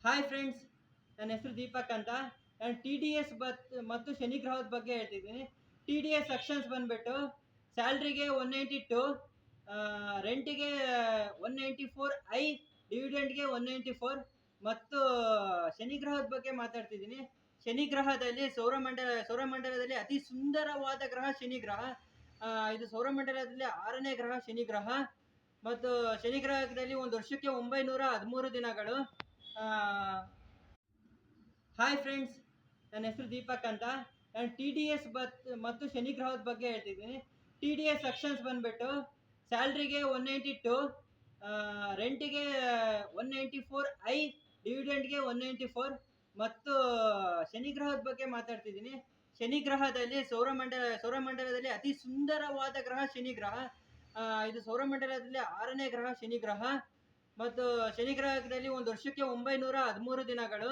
Hi friends, ನನ್ನ ಹೆಸರು ದೀಪಕ್ ಅಂತ. ನಾನು ಟಿ ಡಿ ಎಸ್ ಮತ್ತು ಶನಿ ಗ್ರಹದ ಬಗ್ಗೆ ಹೇಳ್ತಿದ್ದೀನಿ. ಟಿ ಡಿ ಎಸ್ ಸೆಕ್ಷನ್ಸ್ ಬಂದ್ಬಿಟ್ಟು ಸ್ಯಾಲ್ರಿಗೆ 192, ರೆಂಟಿಗೆ 194, ಡಿವಿಡೆಂಡ್ಗೆ 194. ಮತ್ತು ಶನಿ ಗ್ರಹದ ಬಗ್ಗೆ ಮಾತಾಡ್ತಿದ್ದೀನಿ. ಶನಿ ಗ್ರಹದಲ್ಲಿ ಸೌರಮಂಡಲದಲ್ಲಿ ಅತಿ ಸುಂದರವಾದ ಗ್ರಹ ಶನಿ ಗ್ರಹ. ಇದು ಸೌರಮಂಡಲದಲ್ಲಿ 6ನೇ ಗ್ರಹ ಶನಿ ಗ್ರಹ. ಮತ್ತು ಶನಿ ಗ್ರಹದಲ್ಲಿ ಒಂದು ವರ್ಷಕ್ಕೆ 913 ದಿನಗಳು. ಹಾಯ್ ಫ್ರೆಂಡ್ಸ್, ನನ್ನ ಹೆಸರು ದೀಪಕ್ ಅಂತ. ನಾನು ಟಿ ಡಿ ಎಸ್ ಮತ್ತು ಶನಿ ಗ್ರಹದ ಬಗ್ಗೆ ಹೇಳ್ತಿದ್ದೀನಿ. ಟಿ ಡಿ ಎಸ್ ಸೆಕ್ಷನ್ಸ್ ಬಂದ್ಬಿಟ್ಟು ಸ್ಯಾಲ್ರಿಗೆ 192, ರೆಂಟಿಗೆ 194, ಡಿವಿಡೆಂಡ್ಗೆ 194. ಮತ್ತು ಶನಿ ಗ್ರಹದ ಬಗ್ಗೆ ಮಾತಾಡ್ತಿದ್ದೀನಿ. ಶನಿ ಗ್ರಹದಲ್ಲಿ ಸೌರಮಂಡಲದಲ್ಲಿ ಅತಿ ಸುಂದರವಾದ ಗ್ರಹ ಶನಿ ಗ್ರಹ. ಇದು ಸೌರಮಂಡಲದಲ್ಲಿ 6ನೇ ಗ್ರಹ ಶನಿ ಗ್ರಹ. ಮತ್ತು ಶನಿ ಗ್ರಹದಲ್ಲಿ ಒಂದು ವರ್ಷಕ್ಕೆ 913 ದಿನಗಳು.